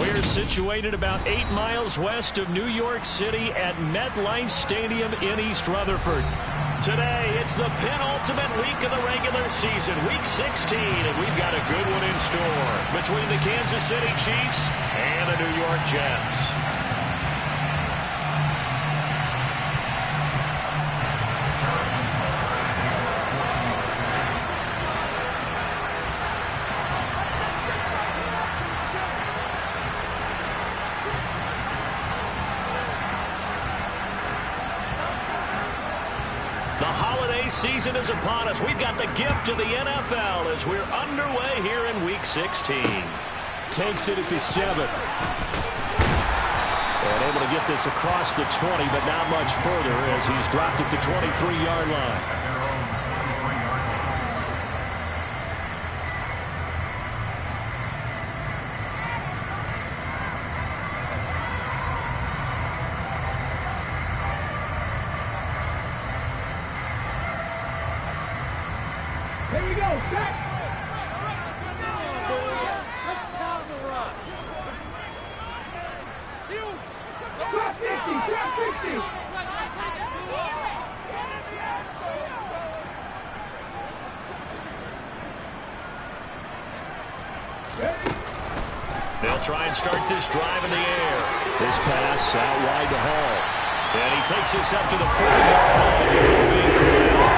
We're situated about 8 miles west of New York City at MetLife Stadium in East Rutherford. Today, it's the penultimate week of the regular season, Week 16, and we've got a good one in store between the Kansas City Chiefs and the New York Jets. Season is upon us. We've got the gift of the NFL as we're underway here in Week 16. Takes it at the 7. And able to get this across the 20, but not much further as he's dropped at the 23-yard line. Here we go, set! Drop 50, drop 50! They'll try and start this drive in the air. This pass out wide to Hall. And he takes this up to the 40-yard line before being corralled.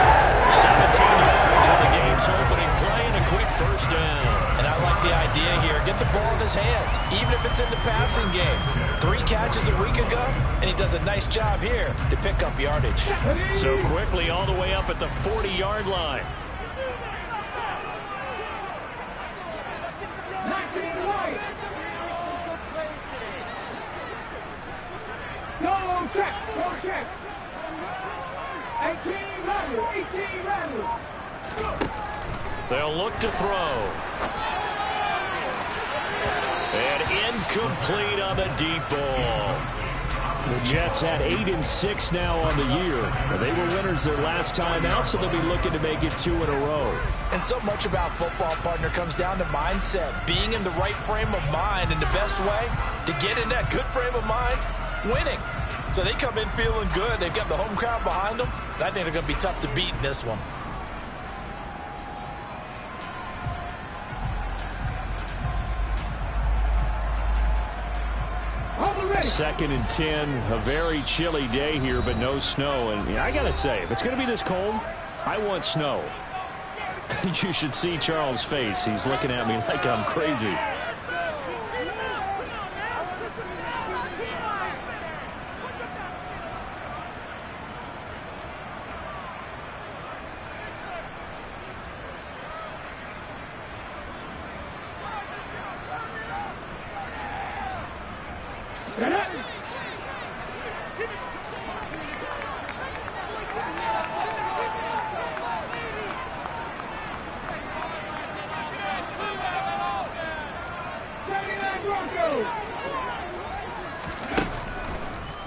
17 yards on the game's opening play and a quick first down. And I like the idea here. Get the ball in his hands, even if it's in the passing game. 3 catches a week ago, and he does a nice job here to pick up yardage. So quickly all the way up at the 40-yard line. Go check, go check. 18 Randall. They'll look to throw. And incomplete on the deep ball. The Jets had 8-6 now on the year. They were winners their last time out, so they'll be looking to make it 2 in a row. And so much about football, partner, comes down to mindset. Being in the right frame of mind, and the best way to get in that good frame of mind, winning. So they come in feeling good. They've got the home crowd behind them. And I think they're going to be tough to beat in this one. Second and 10, a very chilly day here, but no snow. And I got to say, if it's going to be this cold, I want snow. You should see Charles' face. He's looking at me like I'm crazy.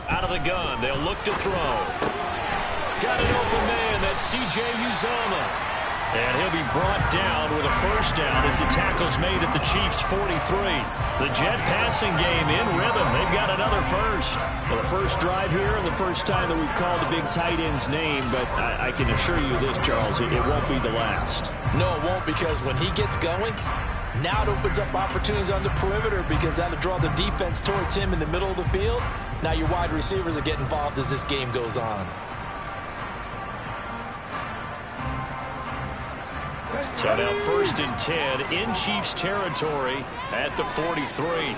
Out of the gun, they'll look to throw. Got an open man, that's C.J. Uzomah. And he'll be brought down with a first down as the tackle's made at the Chiefs' 43. The Jet passing game in rhythm. They've got another first. Well, the first drive here and the first time that we've called the big tight end's name, but I can assure you this, Charles, it won't be the last. No, it won't, because when he gets going, now it opens up opportunities on the perimeter because that'll draw the defense towards him in the middle of the field. Now your wide receivers will get involved as this game goes on. So now first and 10 in Chiefs territory at the 43.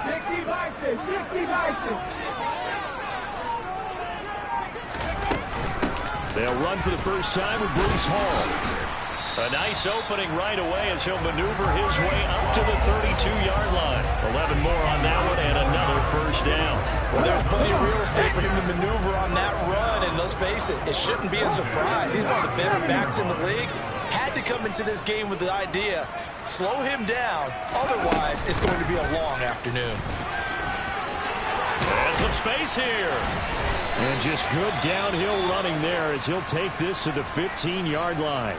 60 Bison, 60 Bison. They'll run for the first time with Breece Hall. A nice opening right away as he'll maneuver his way up to the 32-yard line. 11 more on that one and another first down. Well, there's plenty of real estate for him to maneuver on that run, and let's face it, it shouldn't be a surprise. He's one of the better backs in the league. Had to come into this game with the idea, slow him down, otherwise it's going to be a long afternoon. And some space here. And just good downhill running there as he'll take this to the 15-yard line.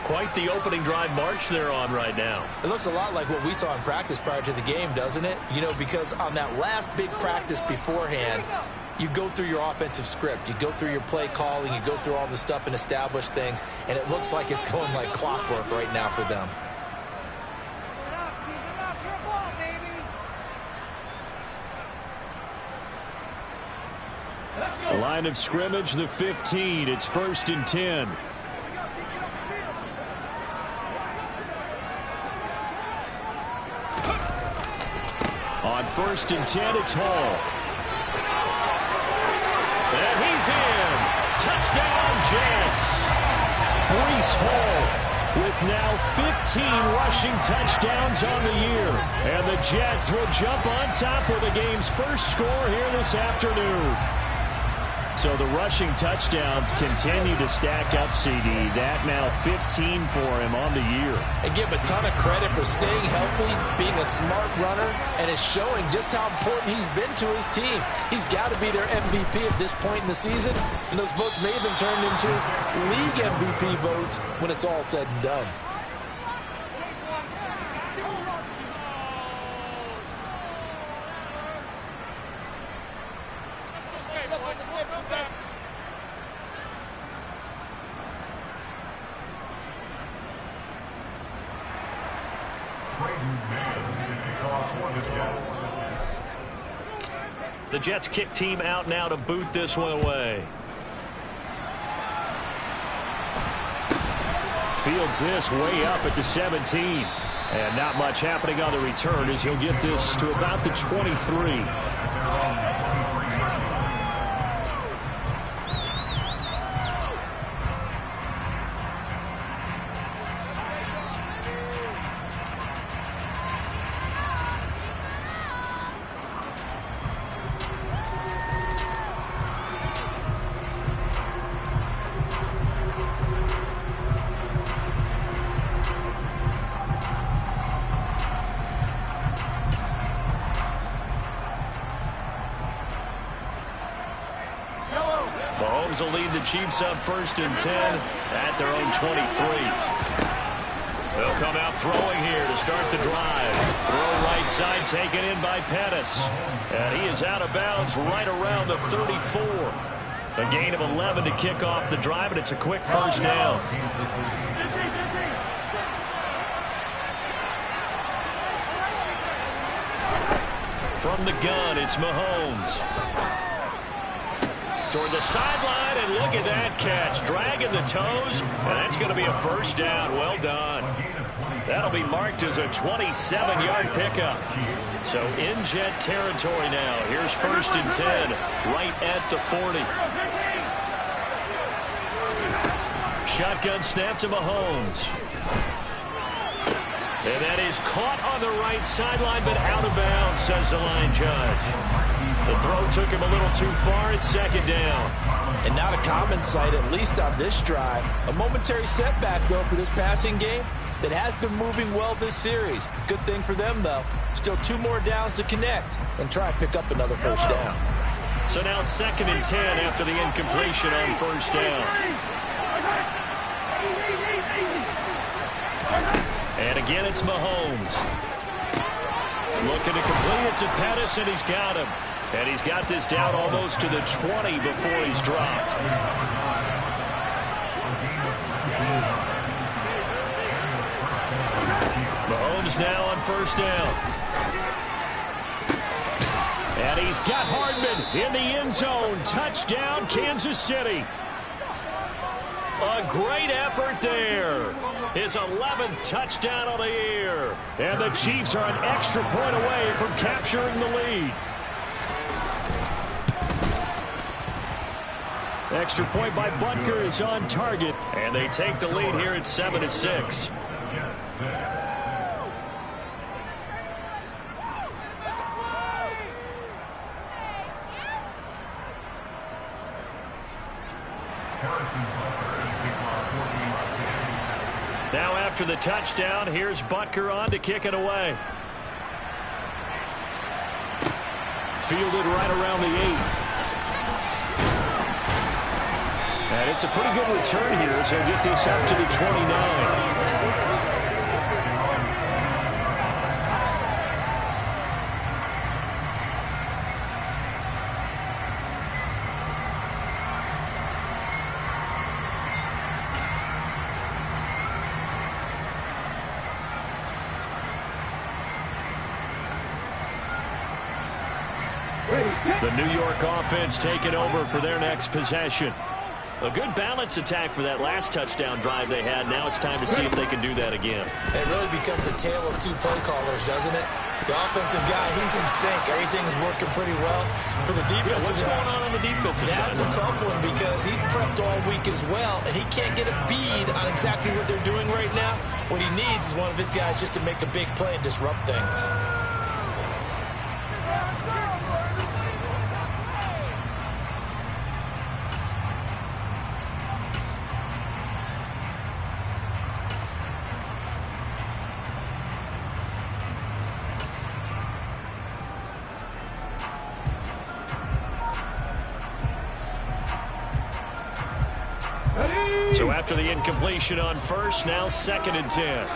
Quite the opening drive march they're on right now. It looks a lot like what we saw in practice prior to the game, doesn't it? You know, because on that last big practice beforehand, you go through your offensive script. You go through your play calling. You go through all the stuff and establish things. And it looks like it's going like clockwork right now for them. Line of scrimmage, the 15. It's 1st and 10. On 1st and 10, it's Hall. And he's in. Touchdown, Jets. Breece Hall with now 15 rushing touchdowns on the year. And the Jets will jump on top with the game's first score here this afternoon. So the rushing touchdowns continue to stack up, CD. That now 15 for him on the year. And give him a ton of credit for staying healthy, being a smart runner, and it's showing just how important he's been to his team. He's got to be their MVP at this point in the season, and those votes may have been turned into league MVP votes when it's all said and done. The Jets kick team out now to boot this one away. Fields this way up at the 17. And not much happening on the return as he'll get this to about the 23. Mahomes will lead the Chiefs up 1st and 10 at their own 23. They'll come out throwing here to start the drive. Throw right side taken in by Pettis. And he is out of bounds right around the 34. A gain of 11 to kick off the drive, and it's a quick first down. From the gun, it's Mahomes. Toward the sideline, and look at that catch. Dragging the toes, and that's going to be a first down. Well done. That'll be marked as a 27-yard pickup. So in Jet territory now. Here's 1st and 10, right at the 40. Shotgun snap to Mahomes. And that is caught on the right sideline, but out of bounds, says the line judge. The throw took him a little too far. It's 2nd down. And not a common sight, at least on this drive. A momentary setback, though, for this passing game that has been moving well this series. Good thing for them, though. Still 2 more downs to connect and try and pick up another first down. So now 2nd and 10 after the incompletion on first down. And again, it's Mahomes. Looking to complete it to Pettis, and he's got him. And he's got this down almost to the 20 before he's dropped. Mahomes now on first down. And he's got Hardman in the end zone. Touchdown, Kansas City. A great effort there. His 11th touchdown of the year. And the Chiefs are an extra point away from capturing the lead. Extra point by Butker is on target. And they take the lead here at 7-6. Now after the touchdown, here's Butker on to kick it away. Fielded right around the 8. And it's a pretty good return here as he'll get this up to the 29. The New York offense taking over for their next possession. A good balance attack for that last touchdown drive they had. Now it's time to see if they can do that again. It really becomes a tale of two play callers, doesn't it? The offensive guy, he's in sync. Everything's working pretty well. For the defensive what's going on the defensive side? That's a tough one because he's prepped all week as well, and he can't get a bead on exactly what they're doing right now. What he needs is one of his guys just to make a big play and disrupt things. So after the incompletion on first, now 2nd and 10.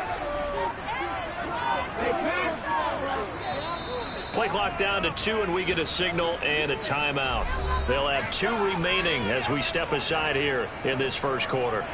Play clock down to 2, and we get a signal and a timeout. They'll have 2 remaining as we step aside here in this first quarter.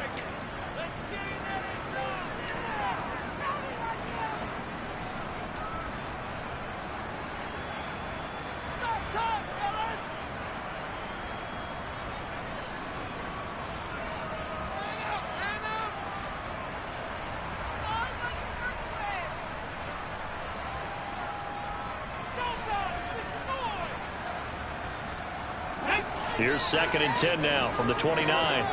Here's 2nd and 10 now from the 29.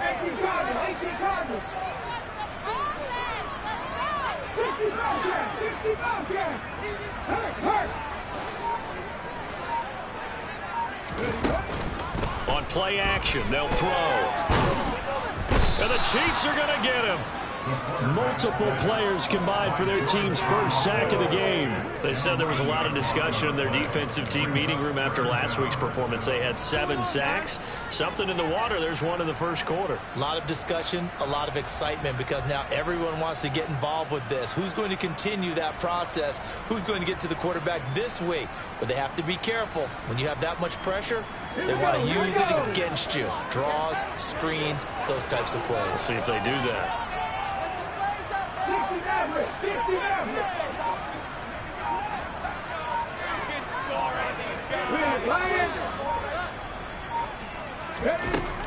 18 Cardinals. 65 yards. Hurt. On play action, they'll throw. And the Chiefs are going to get him. Multiple players combined for their team's first sack of the game. They said there was a lot of discussion in their defensive team meeting room after last week's performance. They had 7 sacks. Something in the water. There's one in the first quarter. A lot of discussion, a lot of excitement because now everyone wants to get involved with this. Who's going to continue that process? Who's going to get to the quarterback this week? But they have to be careful. When you have that much pressure, they want to use it against you. Draws, screens, those types of plays. Let's see if they do that.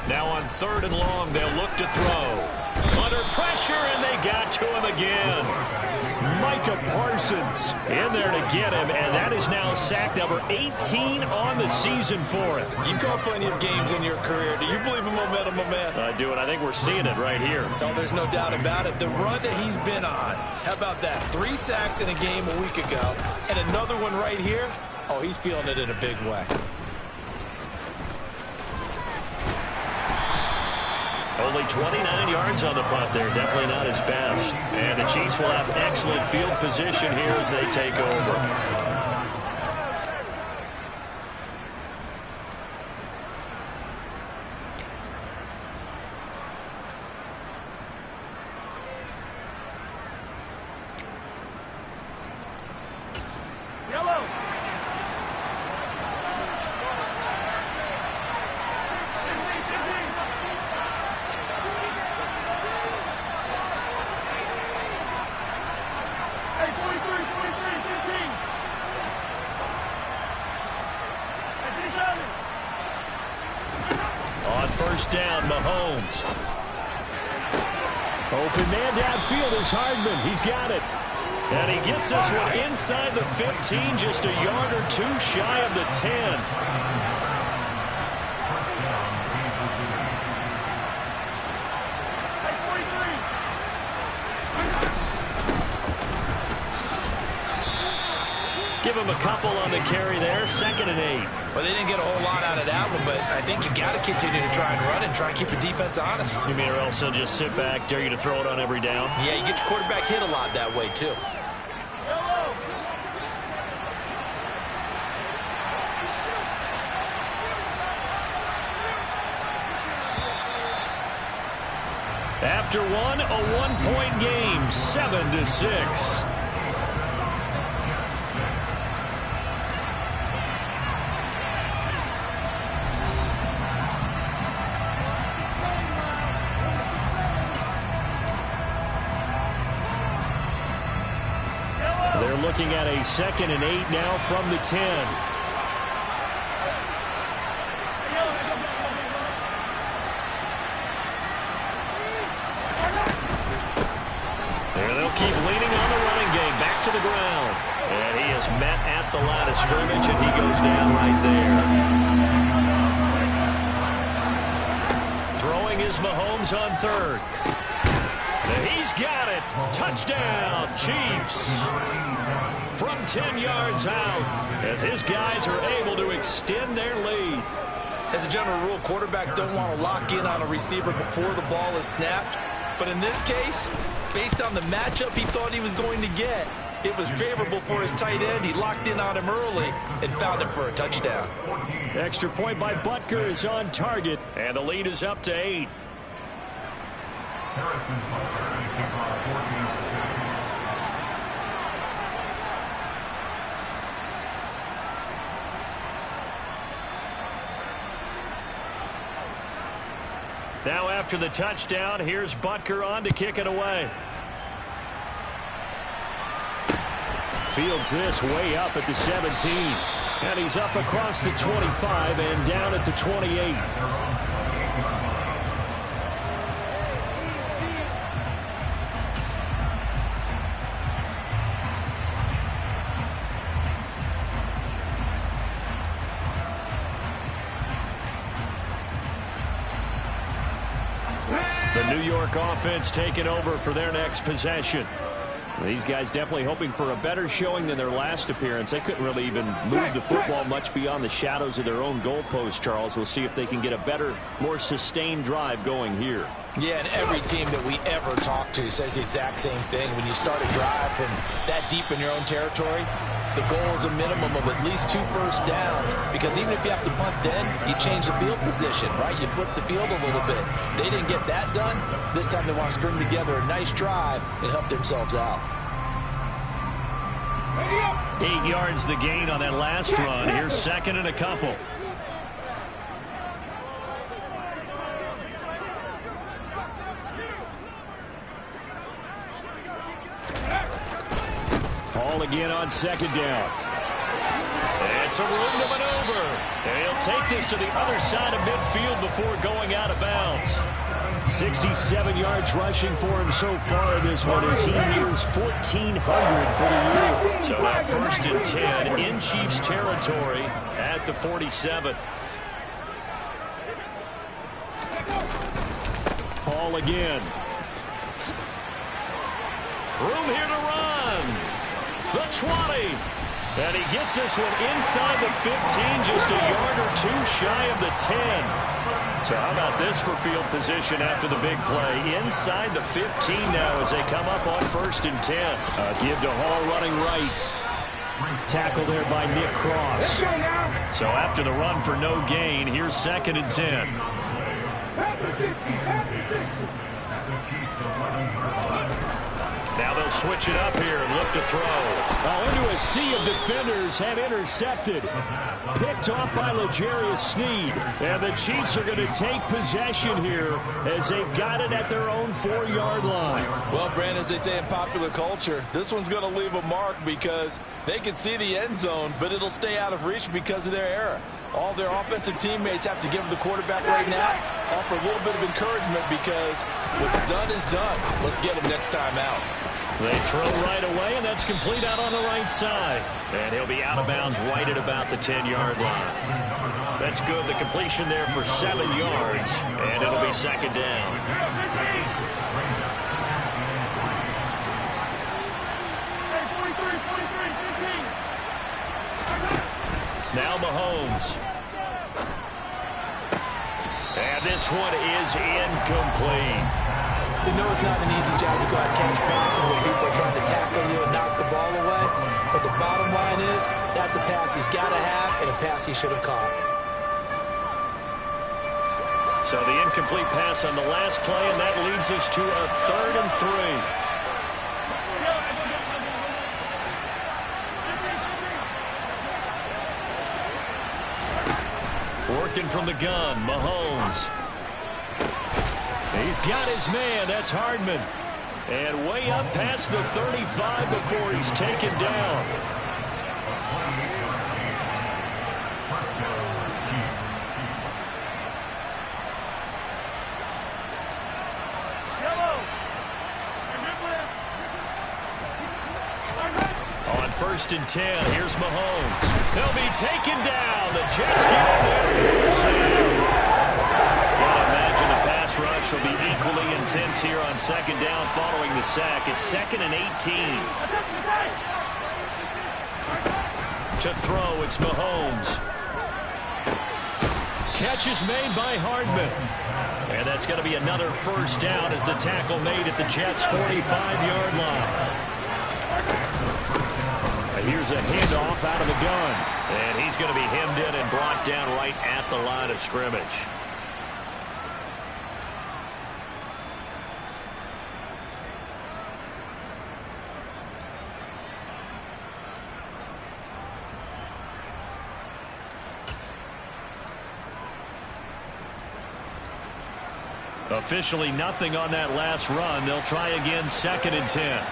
Now on 3rd and long, they'll look to throw. Under pressure, and they got to him again. Micah Parsons in there to get him, and that is now sack number 18 on the season for him. You've called plenty of games in your career. Do you believe in momentum, my man? I do, and I think we're seeing it right here. No, there's no doubt about it. The run that he's been on, how about that? 3 sacks in a game a week ago, and another one right here. Oh, he's feeling it in a big way. Only 29 yards on the punt there. Definitely not his best. And the Chiefs will have excellent field position here as they take over. First down, Mahomes. Open man downfield is Hardman. He's got it. And he gets this one inside the 15, just a yard or 2 shy of the 10. Give him a couple on the carry there. 2nd and 8. Well, they didn't get a whole lot out of that one, but I think you got to continue to try and run and try and keep the defense honest. You mean or else they'll just sit back, dare you to throw it on every down? Yeah, you get your quarterback hit a lot that way, too. After one, a one-point game, 7-6. They're looking at a 2nd and 8 now from the 10. There they'll keep leaning on the running game. Back to the ground. And he is met at the line of scrimmage, and he goes down right there. Throwing is Mahomes on 3rd. And he's got it. Touchdown, Chiefs. From 10 yards out, as his guys are able to extend their lead. As a general rule, quarterbacks don't want to lock in on a receiver before the ball is snapped. But in this case, based on the matchup he thought he was going to get, it was favorable for his tight end. He locked in on him early and found him for a touchdown. Extra point by Butker is on target, and the lead is up to 8. Now after the touchdown, here's Butker on to kick it away. Fields this way up at the 17. And he's up across the 25 and down at the 28. The New York offense taking over for their next possession. These guys definitely hoping for a better showing than their last appearance. They couldn't really even move the football much beyond the shadows of their own goalpost, Charles. We'll see if they can get a better, more sustained drive going here. Yeah, and every team that we ever talk to says the exact same thing. When you start a drive from that deep in your own territory, the goal is a minimum of at least 2 first downs, because even if you have to punt then, you change the field position, right? You flip the field a little bit. They didn't get that done. This time they want to string together a nice drive and help themselves out. 8 yards the gain on that last run. Here's 2nd and a couple. Ball again on 2nd down. It's a room to maneuver. And he'll take this to the other side of midfield before going out of bounds. 67 yards rushing for him so far in this one as he nears 1,400 for the year. So now 1st and 10 in Chiefs territory at the 47. Ball again. Room here to run. The 20. And he gets this one inside the 15, just a yard or 2 shy of the 10. So how about this for field position after the big play? Inside the 15 now as they come up on 1st and 10. Give to Hall running right. Tackle there by Nick Cross. So after the run for no gain, here's 2nd and 10. Now they'll switch it up here and look to throw. Into a sea of defenders and intercepted. Picked off by L'Jarius Sneed. And the Chiefs are going to take possession here as they've got it at their own 4-yard line. Well, Brand, as they say in popular culture, this one's going to leave a mark because they can see the end zone, but it'll stay out of reach because of their error. All their offensive teammates have to give the quarterback right now, offer a little bit of encouragement because what's done is done. Let's get him next time out. They throw right away, and that's complete out on the right side. And he'll be out of bounds right at about the 10-yard line. That's good. The completion there for 7 yards, and it'll be 2nd down. Now Mahomes. And this one is incomplete. You know it's not an easy job to go out and catch passes when people are trying to tackle you and knock the ball away. But the bottom line is that's a pass he's got to have and a pass he should have caught. So the incomplete pass on the last play, and that leads us to a 3rd and 3. Working from the gun, Mahomes. He's got his man. That's Hardman. And way up past the 35 before he's taken down. On 1st and 10, here's Mahomes. He'll be taken down. The Jets get in there for the save. Gotta imagine the pass rush will be equally intense here on 2nd down following the sack. It's 2nd and 18. To throw, it's Mahomes. Catch is made by Hardman. And that's going to be another 1st down as the tackle made at the Jets' 45-yard line. Here's a handoff out of the gun. And he's going to be hemmed in and brought down right at the line of scrimmage. Officially nothing on that last run. They'll try again, 2nd and 10.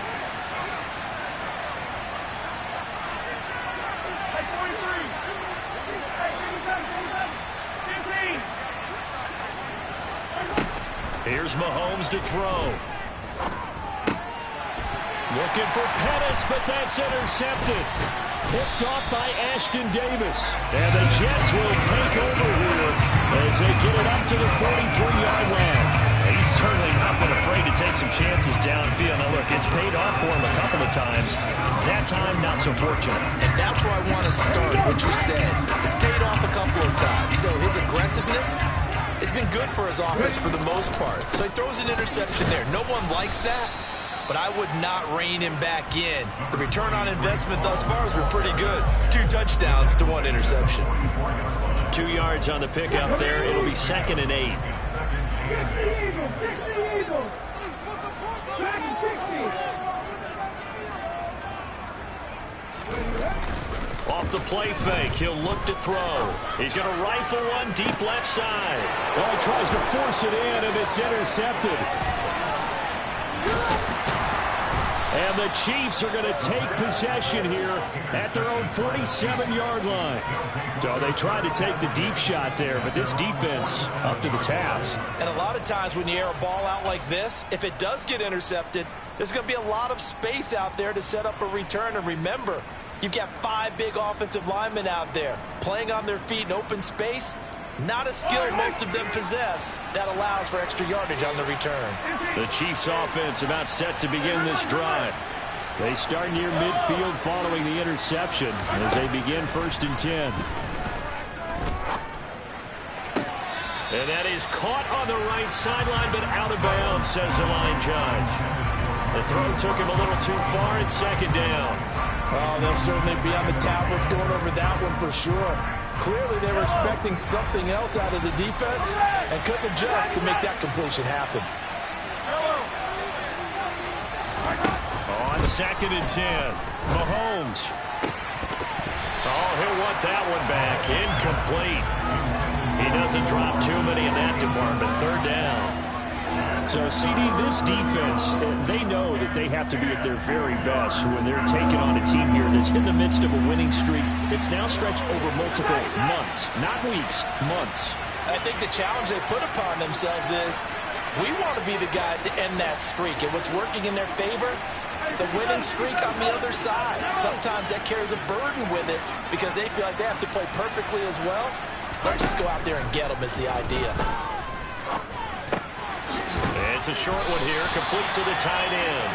Here's Mahomes to throw. Looking for Pettis, but that's intercepted. Picked off by Ashton Davis. And the Jets will take over here as they get it up to the 43-yard line. He's certainly not been afraid to take some chances downfield. Now, look, it's paid off for him a couple of times. That time, not so fortunate. And that's where I want to start what you said. It's paid off a couple of times. So his aggressiveness has been good for his offense for the most part. So he throws an interception there. No one likes that, but I would not rein him back in. The return on investment thus far has been pretty good. 2 touchdowns to 1 interception. 2 yards on the pickup there. It'll be 2nd and 8. Off the play fake, he'll look to throw. He's going to rifle one deep left side. Well, he tries to force it in, and it's intercepted. And the Chiefs are going to take possession here at their own 47-yard line. So they tried to take the deep shot there, but this defense up to the task. And a lot of times when you air a ball out like this, if it does get intercepted, there's going to be a lot of space out there to set up a return. And remember, you've got 5 big offensive linemen out there playing on their feet in open space. Not a skill most of them possess that allows for extra yardage on the return. The Chiefs offense about set to begin this drive. They start near midfield following the interception as they begin 1st and 10. And that is caught on the right sideline, but out of bounds, says the line judge. The throw took him a little too far at 2nd down. Oh, they'll certainly be on the tablets going over that one for sure. Clearly, they were expecting something else out of the defense and couldn't adjust to make that completion happen. On 2nd and 10, Mahomes. Oh, he'll want that one back. Incomplete. He doesn't drop too many in that department. 3rd down. So, CD, this defense, they know that they have to be at their very best when they're taking on a team here that's in the midst of a winning streak. It's now stretched over multiple months, not weeks, months. I think the challenge they put upon themselves is we want to be the guys to end that streak. And what's working in their favor? The winning streak on the other side. Sometimes that carries a burden with it because they feel like they have to play perfectly as well. Let's just go out there and get them is the idea. It's a short one here, complete to the tight end.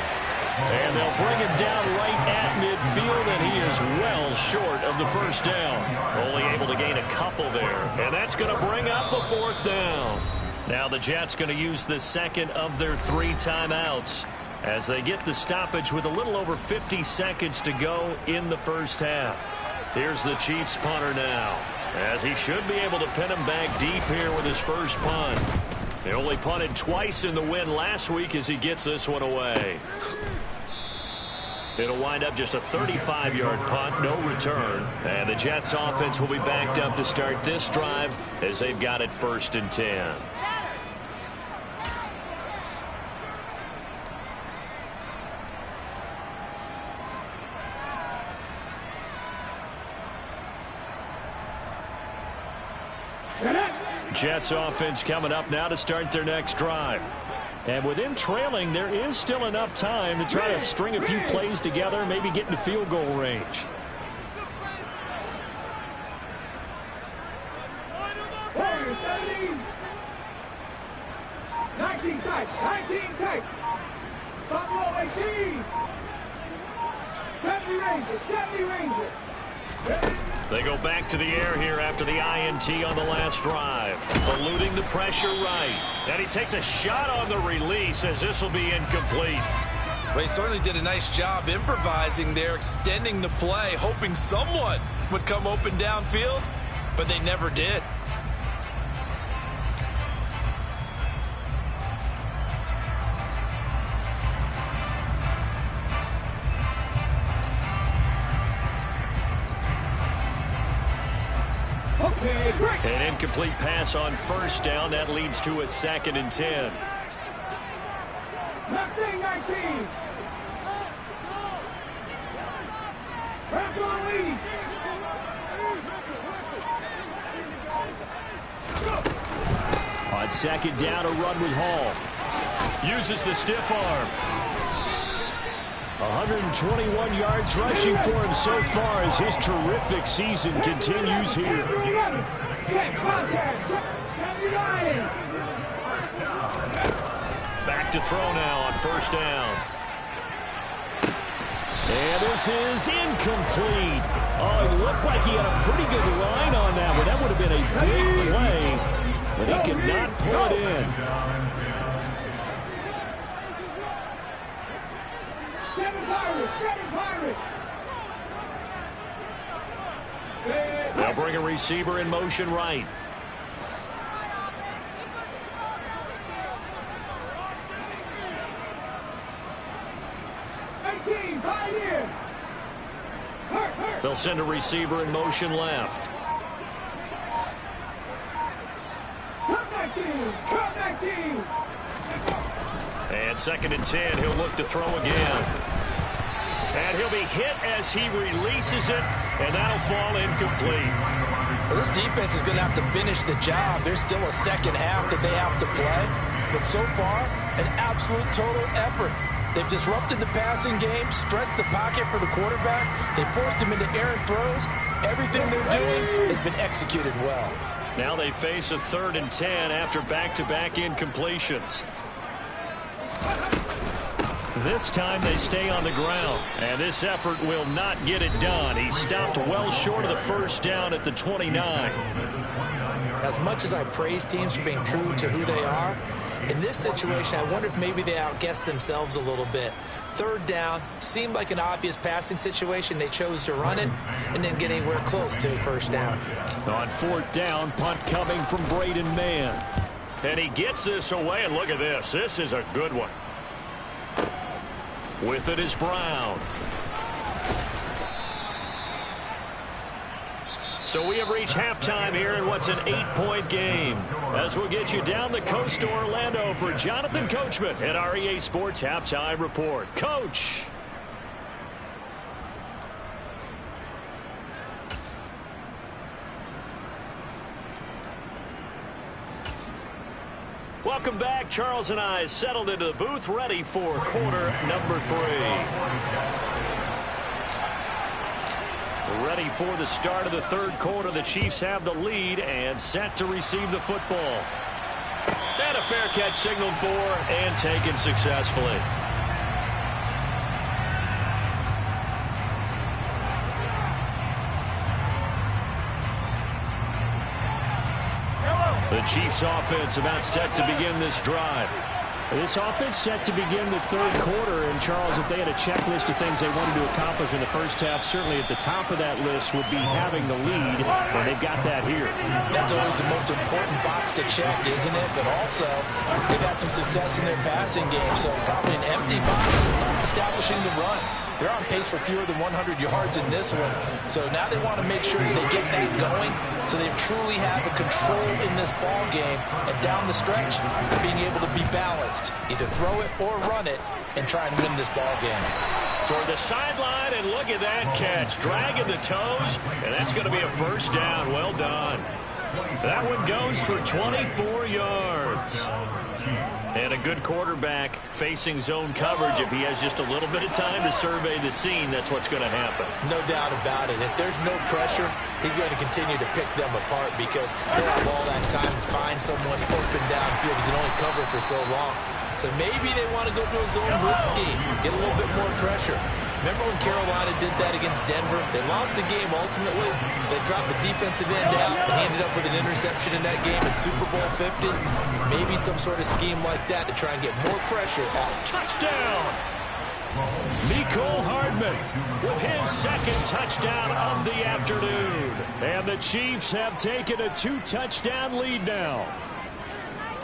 And they'll bring him down right at midfield, and he is well short of the 1st down. Only able to gain a couple there. And that's going to bring up a 4th down. Now the Jets going to use the 2nd of their 3 timeouts as they get the stoppage with a little over 50 seconds to go in the 1st half. Here's the Chiefs punter now. as he should be able to pin him back deep here with his first punt. He only punted twice in the win last week as he gets this one away. It'll wind up just a 35-yard punt, no return. And the Jets offense will be backed up to start this drive as they've got it 1st and 10. Jets offense coming up now to start their next drive. And with them trailing, there is still enough time to try to string a few plays together, maybe get into field goal range. They go back to the air here after the INT on the last drive. Eluding the pressure right. And he takes a shot on the release as this will be incomplete. Well, he certainly did a nice job improvising there, extending the play, hoping someone would come open downfield, but they never did. An incomplete pass on 1st down. That leads to a 2nd and 10. 19. Back on lead. On 2nd down, a run with Hall. Uses the stiff arm. 121 yards rushing for him so far as his terrific season continues here. Back to throw now on 1st down. And this is incomplete. Oh, it looked like he had a pretty good line on that one. That would have been a big play, but he could not pull it in. They'll bring a receiver in motion right. They'll send a receiver in motion left. And 2nd and 10, he'll look to throw again. And he'll be hit as he releases it, and that'll fall incomplete. Well, this defense is going to have to finish the job. There's still a second half that they have to play. But so far, an absolute total effort. They've disrupted the passing game, stressed the pocket for the quarterback. They forced him into errant throws. Everything they're doing has been executed well. Now they face a 3rd and 10 after back-to-back incompletions. This time they stay on the ground, and this effort will not get it done. He stopped well short of the 1st down at the 29. As much as I praise teams for being true to who they are, in this situation, I wonder if maybe they outguessed themselves a little bit. 3rd down seemed like an obvious passing situation. They chose to run it and didn't get anywhere close to 1st down. On 4th down, punt coming from Braden Mann. And he gets this away, and look at this. This is a good one. With it is Brown. So we have reached halftime here in what's an 8-point game. As we'll get you down the coast to Orlando for Jonathan Coachman at our EA Sports Halftime Report. Coach. Welcome back. Charles and I settled into the booth, ready for quarter number 3. Ready for the start of the 3rd quarter. The Chiefs have the lead and set to receive the football. And a fair catch signaled for and taken successfully. The Chiefs offense about set to begin this drive. This offense set to begin the third quarter. And, Charles, if they had a checklist of things they wanted to accomplish in the first half, certainly at the top of that list would be having the lead, and they've got that here. That's always the most important box to check, isn't it? But also, they've had some success in their passing game, so probably an empty box establishing the run. They're on pace for fewer than 100 yards in this one. So now they want to make sure that they get that going so they truly have a control in this ball game. And down the stretch, being able to be balanced. Either throw it or run it and try and win this ball game. Toward the sideline, and look at that catch. Dragging the toes, and that's going to be a first down. Well done. That one goes for 24 yards. And a good quarterback facing zone coverage. If he has just a little bit of time to survey the scene, that's what's going to happen. No doubt about it. If there's no pressure, he's going to continue to pick them apart because he'll have all that time to find someone open downfield. He can only cover for so long. So maybe they want to go through a zone blitz scheme, get a little bit more pressure. Remember when Carolina did that against Denver? They lost the game ultimately. They dropped the defensive end out, and he ended up with an interception in that game in Super Bowl 50. Maybe some sort of scheme like that to try and get more pressure out. Touchdown! Mecole Hardman with his second touchdown of the afternoon. And the Chiefs have taken a 2-touchdown lead now.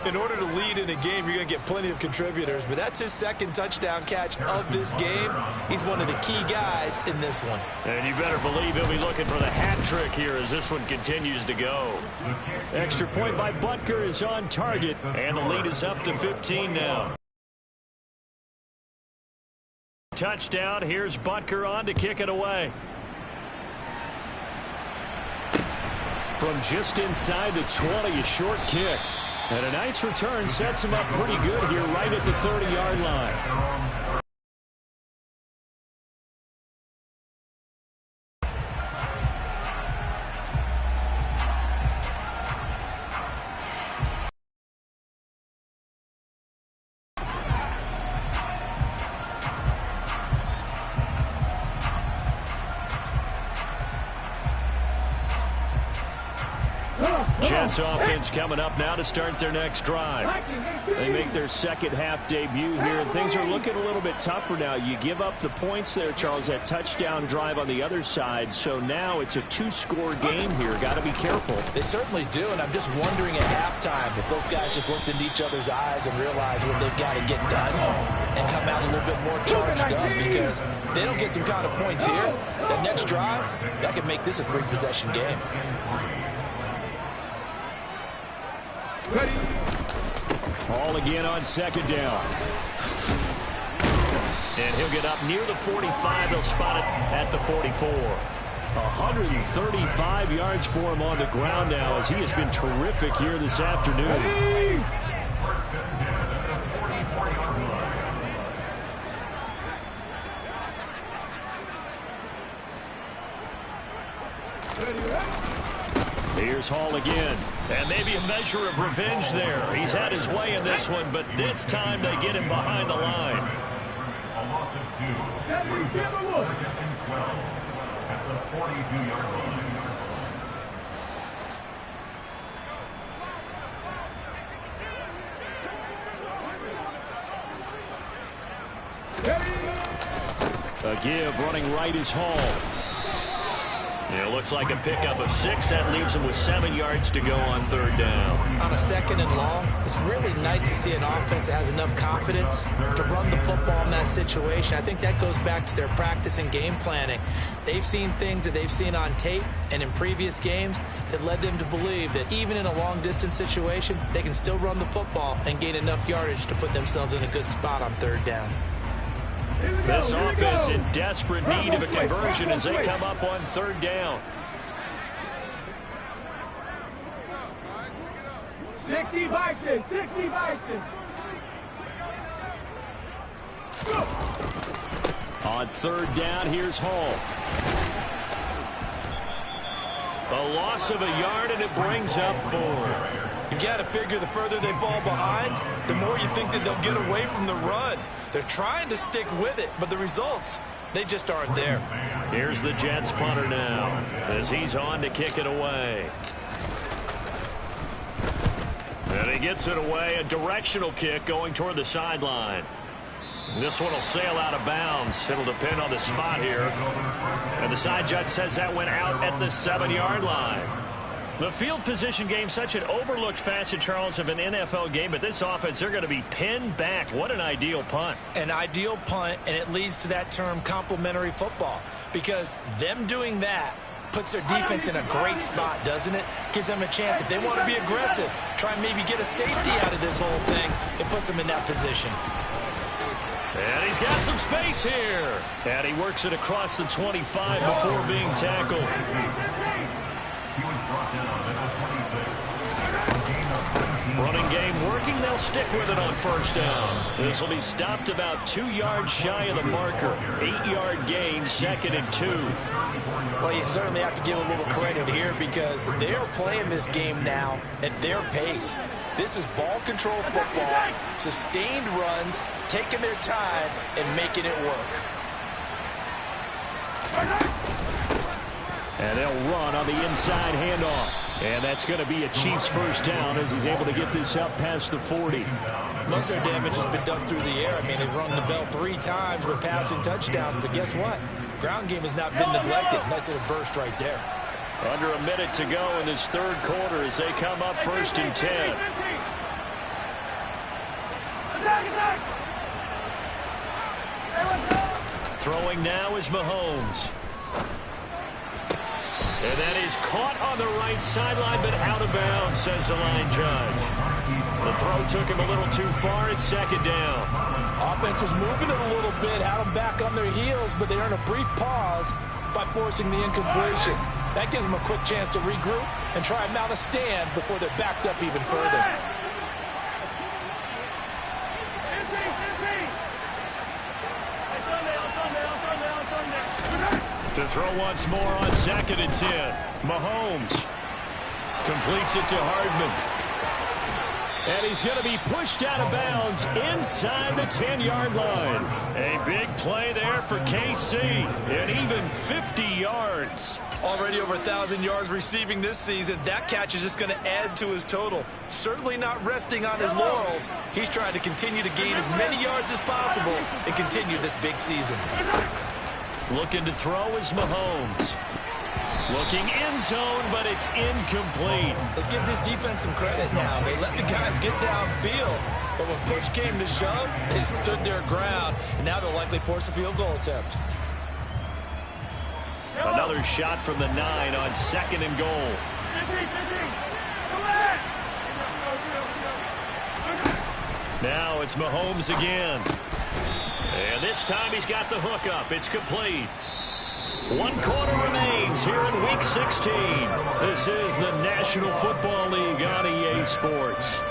In order to lead in a game, you're going to get plenty of contributors, but that's his second touchdown catch of this game. He's one of the key guys in this one. And you better believe he'll be looking for the hat trick here as this one continues to go. Extra point by Butker is on target, and the lead is up to 15 now. Touchdown. Here's Butker on to kick it away. From just inside the 20, a short kick. And a nice return sets him up pretty good here right at the 30-yard line. Jets offense coming up now to start their next drive. They make their second half debut here, and things are looking a little bit tougher now. You give up the points there, Charles, that touchdown drive on the other side. So now it's a 2-score game here. Got to be careful. They certainly do, and I'm just wondering at halftime if those guys just looked into each other's eyes and realized what they've got to get done and come out a little bit more charged up, because they don't get some kind of points here. That next drive, that could make this a 3-possession game. Ready. Ball again on second down. And he'll get up near the 45. They'll spot it at the 44. 135 yards for him on the ground now, as he has been terrific here this afternoon. Ready. Here's Hall again. And maybe a measure of revenge there. He's had his way in this one, but this time they get him behind the line. A loss of 2. At the 42-yard line. A give running right is Hall. Yeah, it looks like a pickup of 6. That leaves him with 7 yards to go on third down. On a second and long, it's really nice to see an offense that has enough confidence to run the football in that situation. I think that goes back to their practice and game planning. They've seen things that they've seen on tape and in previous games that led them to believe that even in a long-distance situation, they can still run the football and gain enough yardage to put themselves in a good spot on third down. This offense in desperate need of a conversion as they come up on third down. 60 Vikings, 60 Vikings. On third down, here's Hall. A loss of a yard, and it brings up 4th. You've got to figure the further they fall behind, the more you think that they'll get away from the run. They're trying to stick with it, but the results, they just aren't there. Here's the Jets punter now as he's on to kick it away. And he gets it away. A directional kick going toward the sideline. This one will sail out of bounds. It'll depend on the spot here. And the side judge says that went out at the 7-yard line. The field position game, such an overlooked facet, Charles, of an NFL game. But this offense, they're going to be pinned back. What an ideal punt. An ideal punt, and it leads to that term complementary football. Because them doing that puts their defense in a great spot, doesn't it? Gives them a chance. If they want to be aggressive, try and maybe get a safety out of this whole thing, it puts them in that position. And he's got some space here. And he works it across the 25 before being tackled. He was brought down at the 26. Running game working. They'll stick with it on first down. This will be stopped about 2 yards shy of the marker. 8-yard gain, 2nd and 2. Well, you certainly have to give a little credit here because they're playing this game now at their pace. This is ball control football, sustained runs, taking their time and making it work. And they'll run on the inside handoff. And that's going to be a Chiefs first down as he's able to get this up past the 40. Most of their damage has been done through the air. I mean, they've run the bell 3 times with passing touchdowns, but guess what? Ground game has not been neglected. Nice little burst right there. Under a minute to go in this third quarter as they come up 1st and 10. Throwing now is Mahomes. And that is caught on the right sideline, but out of bounds, says the line judge. The throw took him a little too far. It's 2nd down. Offense was moving it a little bit, had them back on their heels, but they earned a brief pause by forcing the incompletion. That gives them a quick chance to regroup and try and mount a stand before they're backed up even further. To throw once more on 2nd and 10. Mahomes completes it to Hardman. And he's going to be pushed out of bounds inside the 10-yard line. A big play there for KC, and even 50 yards. Already over 1,000 yards receiving this season. That catch is just going to add to his total. Certainly not resting on his laurels. He's trying to continue to gain as many yards as possible and continue this big season. Looking to throw is Mahomes. Looking end zone, but it's incomplete. Let's give this defense some credit now. They let the guys get downfield, but when push came to shove, they stood their ground, and now they'll likely force a field goal attempt. Another shot from the 9 on 2nd and goal. Now it's Mahomes again. And this time he's got the hook up. It's complete. 1 quarter remains here in Week 16. This is the National Football League on EA Sports.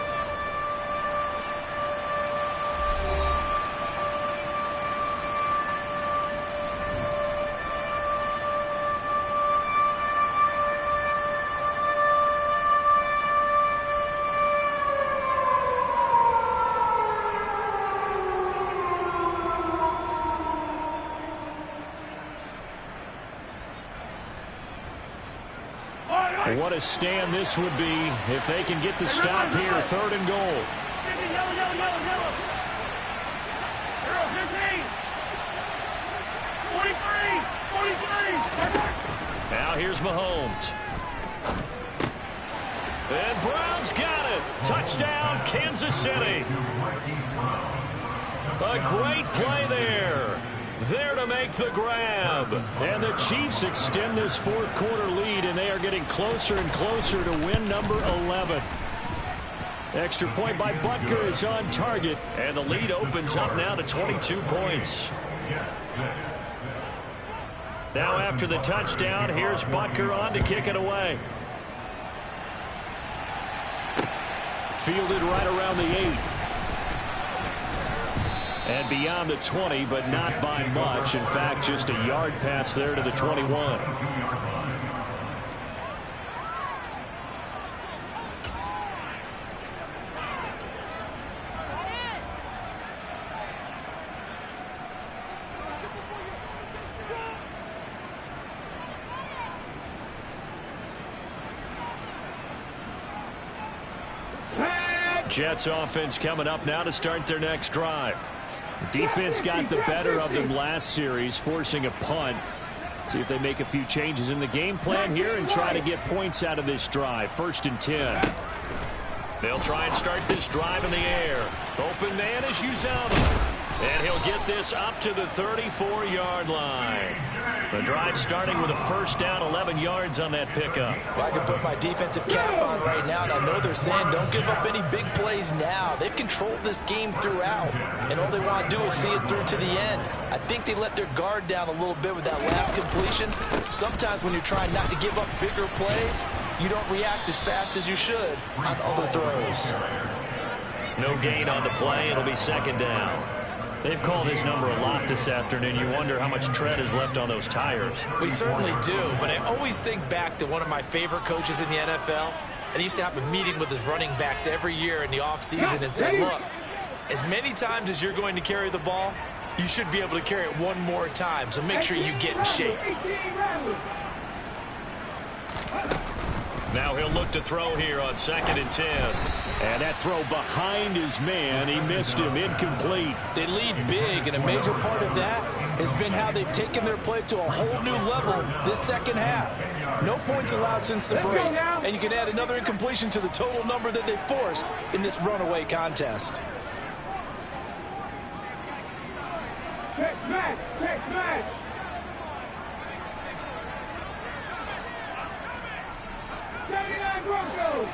What a stand this would be if they can get the stop here. 3rd and goal. Now here's Mahomes. And Brown's got it. Touchdown, Kansas City. A great play there. There to make the grab. And the Chiefs extend this 4th quarter lead, and they are getting closer and closer to win number 11. Extra point by Butker is on target, and the lead opens up now to 22 points. Now after the touchdown, here's Butker on to kick it away. Fielded right around the 8. And beyond the 20, but not by much. In fact, just a yard pass there to the 21. Jets offense coming up now to start their next drive. Defense got the better of them last series, forcing a punt. See if they make a few changes in the game plan here and try to get points out of this drive. 1st and 10. They'll try and start this drive in the air. Open man is Uzomah. And he'll get this up to the 34-yard line. The drive starting with a 1st down, 11 yards on that pickup. Well, I can put my defensive cap on right now, and I know they're saying don't give up any big plays now. They've controlled this game throughout, and all they want to do is see it through to the end. I think they let their guard down a little bit with that last completion. Sometimes when you're trying not to give up bigger plays, you don't react as fast as you should on other throws. No gain on the play. It'll be 2nd down. They've called his number a lot this afternoon. You wonder how much tread is left on those tires. We certainly do, but I always think back to one of my favorite coaches in the NFL. And he used to have a meeting with his running backs every year in the offseason and said, look, as many times as you're going to carry the ball, you should be able to carry it one more time, so make sure you get in shape. Now he'll look to throw here on 2nd and 10. And that throw behind his man, he missed him, incomplete. They lead big, and a major part of that has been how they've taken their play to a whole new level this second half. No points allowed since the break, and you can add another incompletion to the total number that they forced in this runaway contest. Check match, check match. Broncos.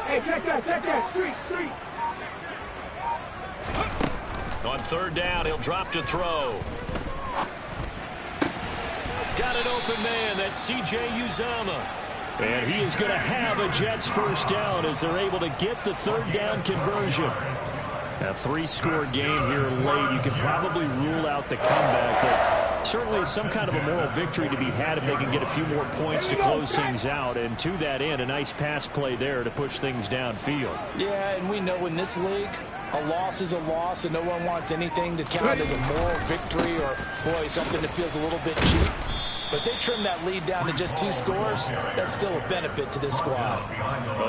Hey, check that, street. On 3rd down, he'll drop to throw. Got an open man, that's C.J. Uzomah. And he is going to have a Jets 1st down as they're able to get the 3rd down conversion. A 3-score game here late. You could probably rule out the comeback, but certainly some kind of a moral victory to be had if they can get a few more points to close things out. And to that end, a nice pass play there to push things downfield. Yeah, and we know in this league, a loss is a loss, and no one wants anything to count as a moral victory or, boy, something that feels a little bit cheap. But they trim that lead down to just 2 scores. That's still a benefit to this squad.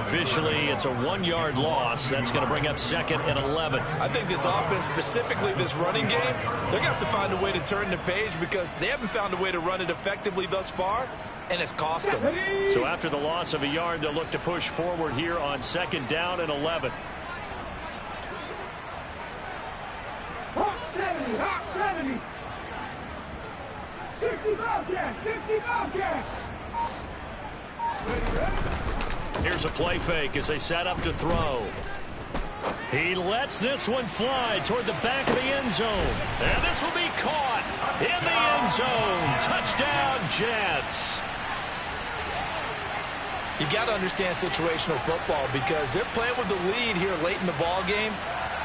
Officially, it's a 1-yard loss. That's going to bring up 2nd and 11. I think this offense, specifically this running game, they're going to have to find a way to turn the page because they haven't found a way to run it effectively thus far, and it's cost them. So after the loss of a yard, they'll look to push forward here on 2nd down and 11. Hawk 70. 60 Bobcats. Here's a play fake as they set up to throw. He lets this one fly toward the back of the end zone. And this will be caught in the end zone. Touchdown, Jets. You got to understand situational football because they're playing with the lead here late in the ball game.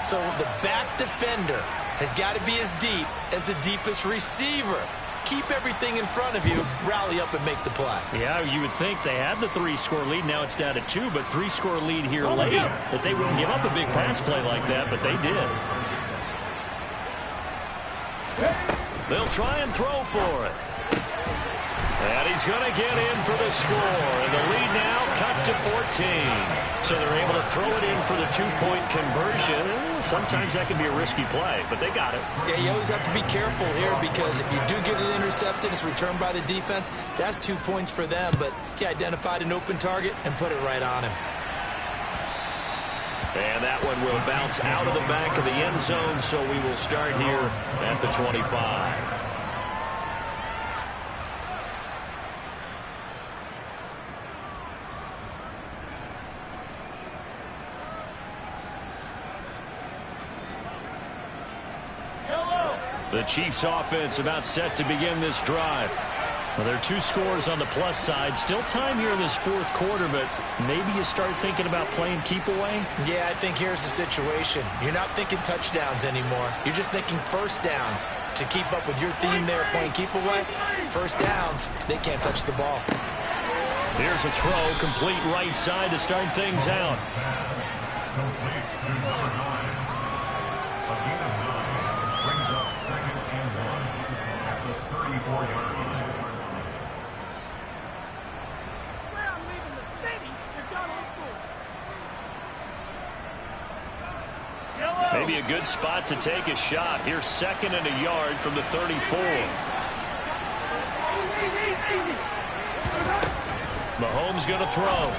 So the back defender has got to be as deep as the deepest receiver. Keep everything in front of you, rally up and make the play. Yeah, you would think they had the 3-score lead. Now it's down to 2, but 3-score lead here late. That they wouldn't give up a big pass play like that, but they did. They'll try and throw for it. And he's going to get in for the score. And the lead now cut to 14. So they're able to throw it in for the 2-point conversion. Sometimes that can be a risky play, but they got it. Yeah, you always have to be careful here because if you do get it intercepted, it's returned by the defense. That's 2 points for them, but he identified an open target and put it right on him. And that one will bounce out of the back of the end zone, so we will start here at the 25. The Chiefs offense about set to begin this drive. Well, there are 2 scores on the plus side. Still time here in this 4th quarter, but maybe you start thinking about playing keep away? Yeah, I think here's the situation. You're not thinking touchdowns anymore. You're just thinking 1st downs. To keep up with your theme there, playing keep away, 1st downs, they can't touch the ball. Here's a throw, complete right side to start things out. Maybe a good spot to take a shot. Here's 2nd and a yard from the 34. Mahomes going to throw.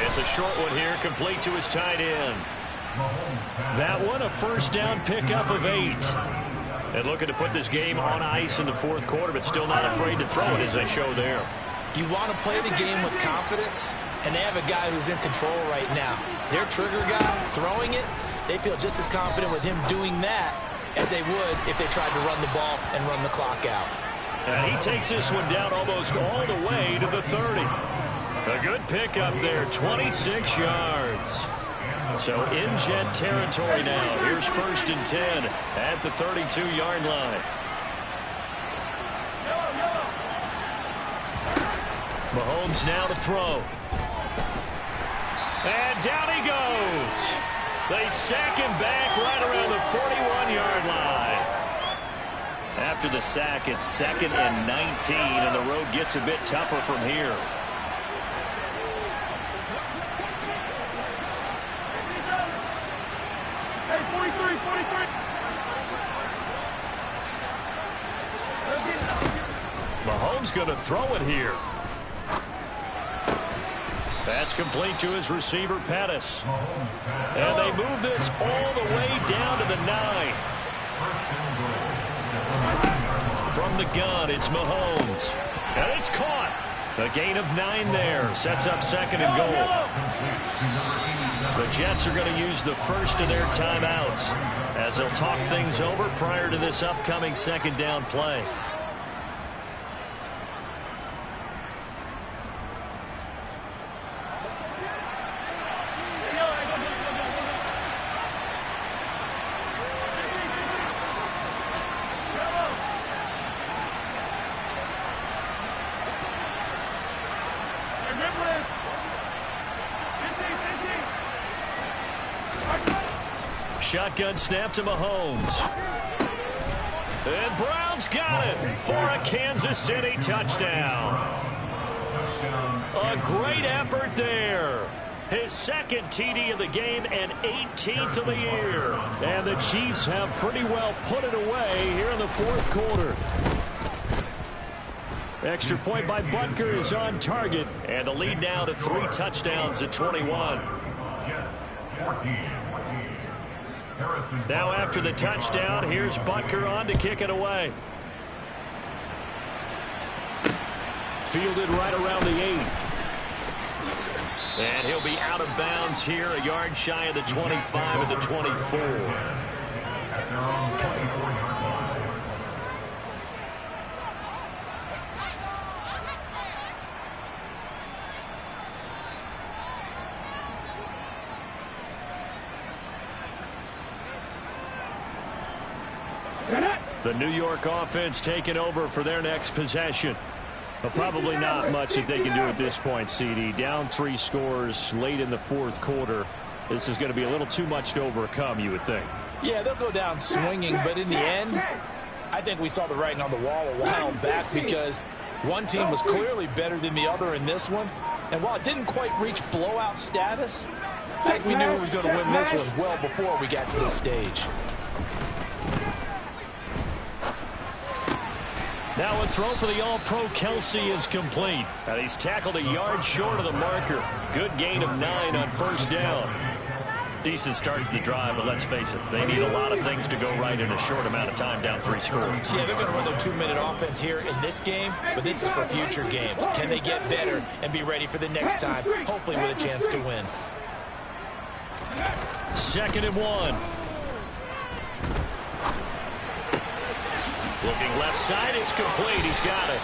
It's a short one here, complete to his tight end. That one a first down pickup of 8. And looking to put this game on ice in the 4th quarter, but still not afraid to throw it as they show there. You want to play the game with confidence, and they have a guy who's in control right now. Their trigger guy throwing it, they feel just as confident with him doing that as they would if they tried to run the ball and run the clock out. And he takes this one down almost all the way to the 30. A good pickup there, 26 yards. So in Jet territory now. Here's 1st and 10 at the 32-yard line. Mahomes now to throw. And down he goes. They sack him back right around the 41-yard line. After the sack, it's 2nd and 19, and the road gets a bit tougher from here. Mahomes going to throw it here. That's complete to his receiver, Pettis. And they move this all the way down to the 9. From the gun, it's Mahomes. And it's caught. A gain of 9 there. Sets up 2nd and goal. The Jets are going to use the first of their timeouts as they'll talk things over prior to this upcoming 2nd down play. Shotgun snap to Mahomes. And Brown's got it for a Kansas City touchdown. A great effort there. His 2nd TD of the game and 18th of the year. And the Chiefs have pretty well put it away here in the 4th quarter. Extra point by Butker is on target. And the lead now to 3 touchdowns at 21. Now after the touchdown, here's Butker on to kick it away. Fielded right around the 8. And he'll be out of bounds here, a yard shy of the 25 of the 24. At their own 24-yard line. The New York offense taking over for their next possession. Well, probably not much that they can do at this point, CD. Down 3 scores late in the 4th quarter. This is going to be a little too much to overcome, you would think. Yeah, they'll go down swinging, but in the end, I think we saw the writing on the wall a while back because one team was clearly better than the other in this one. And while it didn't quite reach blowout status, I think we knew who was going to win this one well before we got to this stage. Now a throw for the All-Pro Kelsey is complete. And he's tackled a yard short of the marker. Good gain of 9 on 1st down. Decent start to the drive, but let's face it, they need a lot of things to go right in a short amount of time, down 3 scores. Yeah, they're going to run their 2-minute offense here in this game, but this is for future games. Can they get better and be ready for the next time, hopefully with a chance to win? 2nd and 1. Looking left side, it's complete. He's got it.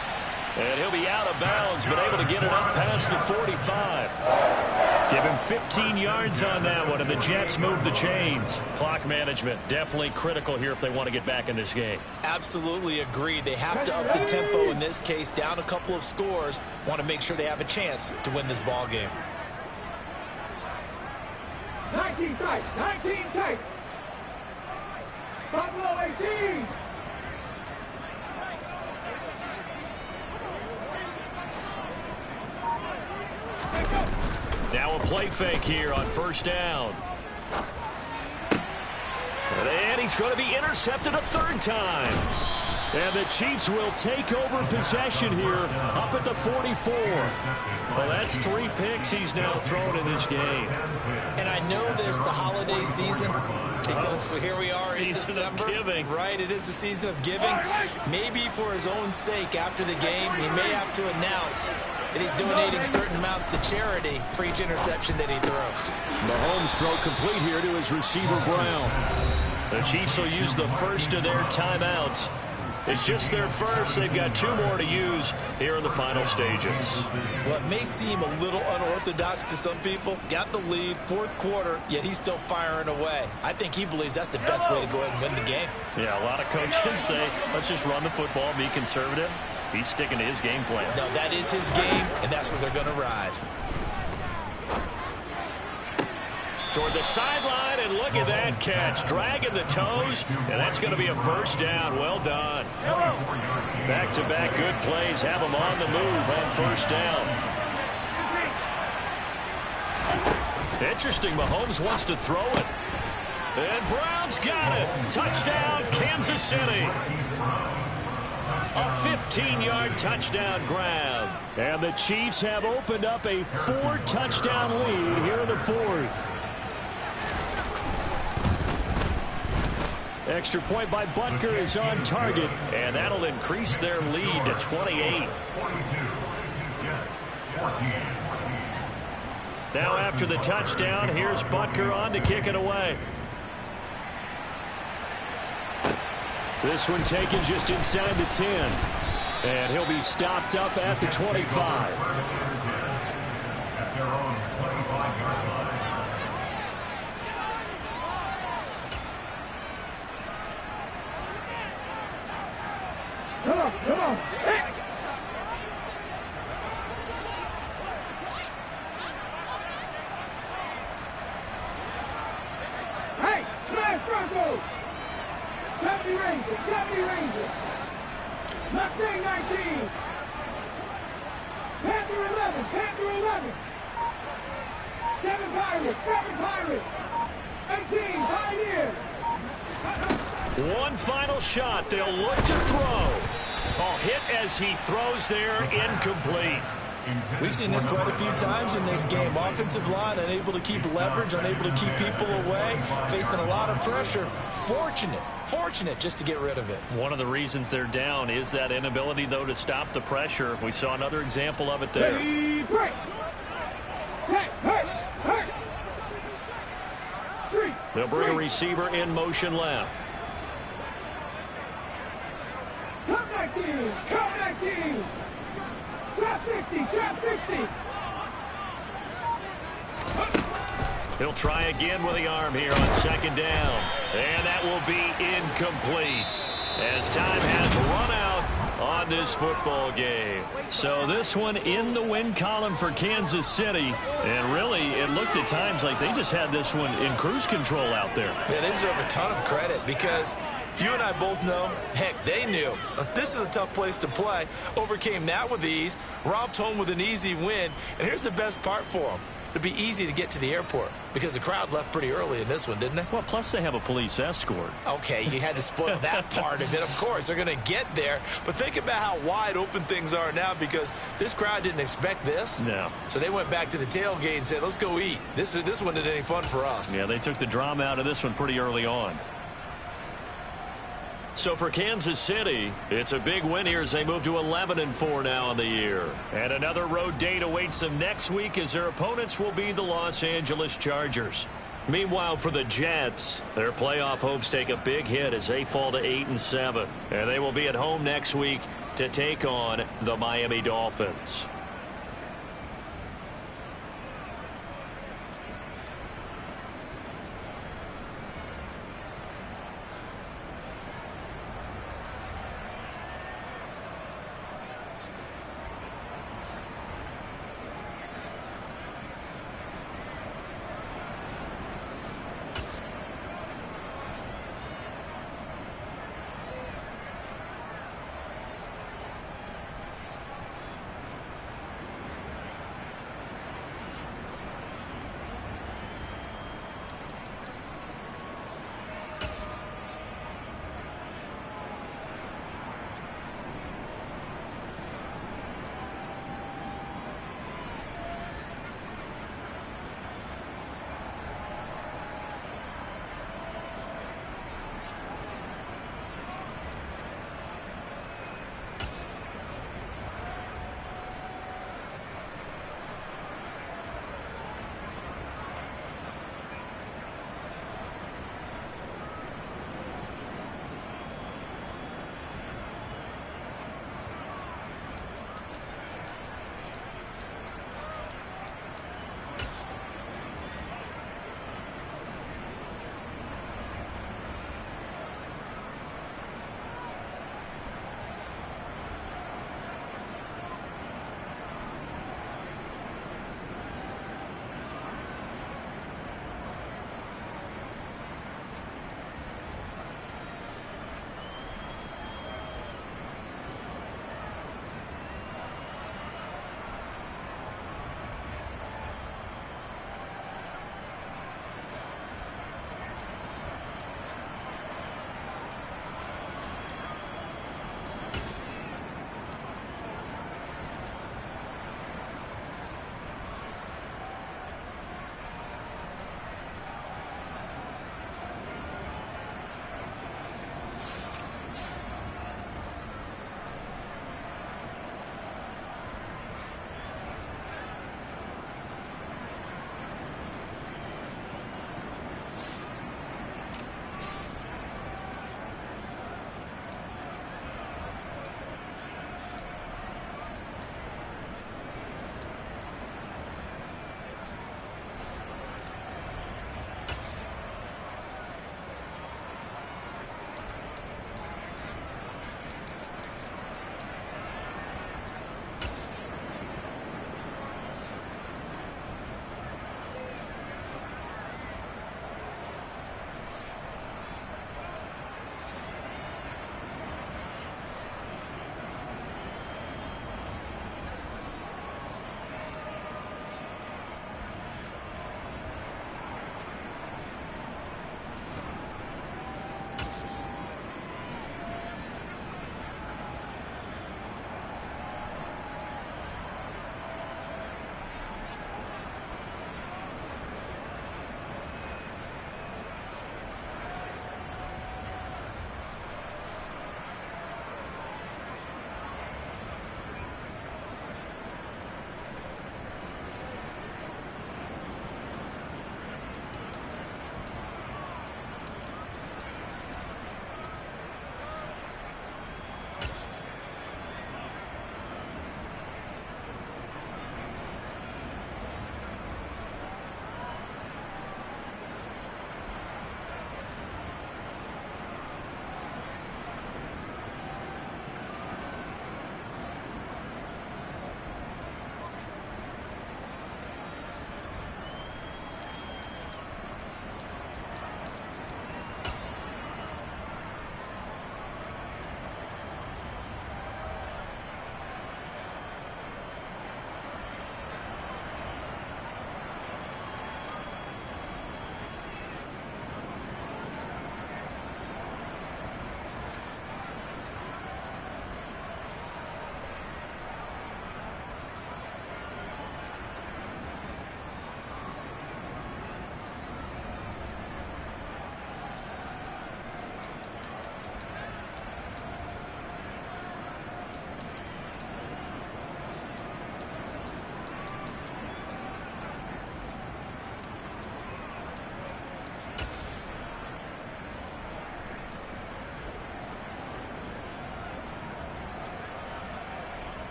And he'll be out of bounds, but able to get it up past the 45. Give him 15 yards on that one, and the Jets move the chains. Clock management definitely critical here if they want to get back in this game. Absolutely agreed. They have to up the tempo in this case, down a couple of scores. Want to make sure they have a chance to win this ball game. 19 tight, 19 tight. Buffalo 18. Now a play fake here on 1st down. he's going to be intercepted a third time. And the Chiefs will take over possession here up at the 44. Well, that's 3 picks he's now thrown in this game. And I know this, the holiday season, because here we are in December. Season of giving. Right, it is the season of giving. Maybe for his own sake after the game, he may have to announce that he's donating certain amounts to charity for each interception that he throws. Mahomes throw complete here to his receiver, Brown. The Chiefs will use the first of their timeouts. It's just their first. They've got 2 more to use here in the final stages. Well, it may seem a little unorthodox to some people. Got the lead, 4th quarter, yet he's still firing away. I think he believes that's the best way to go ahead and win the game. Yeah, a lot of coaches say, let's just run the football, be conservative. He's sticking to his game plan. No, that is his game, and that's what they're going to ride. Toward the sideline, and look at that catch. Dragging the toes, and that's going to be a first down. Well done. Back-to-back good plays have him on the move on first down. Interesting, Mahomes wants to throw it. And Brown's got it. Touchdown, Kansas City. A 15-yard touchdown grab. And the Chiefs have opened up a 4-touchdown lead here in the 4th. Extra point by Butker is on target, and that'll increase their lead to 28. Now after the touchdown, here's Butker on to kick it away. This one taken just inside the 10. And he'll be stopped up at the 25. Come on, come on. Hey, smash Broncos. Deputy Rangers, Deputy Rangers. Mustang 19. Panther 11, Panther 11. 7 Pirates, 7 Pirates. 18, Pioneers. One final shot. They'll look to throw. Oh, hit as he throws there, incomplete. We've seen this quite a few times in this game. Offensive line unable to keep leverage, unable to keep people away, facing a lot of pressure. Fortunate just to get rid of it. One of the reasons they're down is that inability, though, to stop the pressure. We saw another example of it there. Ready, break. Set, hurt. They'll bring a receiver in motion left. Come 19, come 19. Trap 60, trap 60. He'll try again with the arm here on second down. And that will be incomplete as time has run out on this football game. So this one in the win column for Kansas City. And really, it looked at times like they just had this one in cruise control out there. They deserve a ton of credit because you and I both know, heck, they knew. This is a tough place to play. Overcame that with ease, romped home with an easy win. And here's the best part for them. It'd be easy to get to the airport because the crowd left pretty early in this one, didn't they? Well, plus they have a police escort. Okay, you had to spoil that part of it. Of course, they're going to get there. But think about how wide open things are now because this crowd didn't expect this. No. So they went back to the tailgate and said, let's go eat. This one isn't any fun for us. Yeah, they took the drama out of this one pretty early on. So for Kansas City, it's a big win here as they move to 11-4 now on the year. And another road date awaits them next week as their opponents will be the Los Angeles Chargers. Meanwhile, for the Jets, their playoff hopes take a big hit as they fall to 8-7. And they will be at home next week to take on the Miami Dolphins.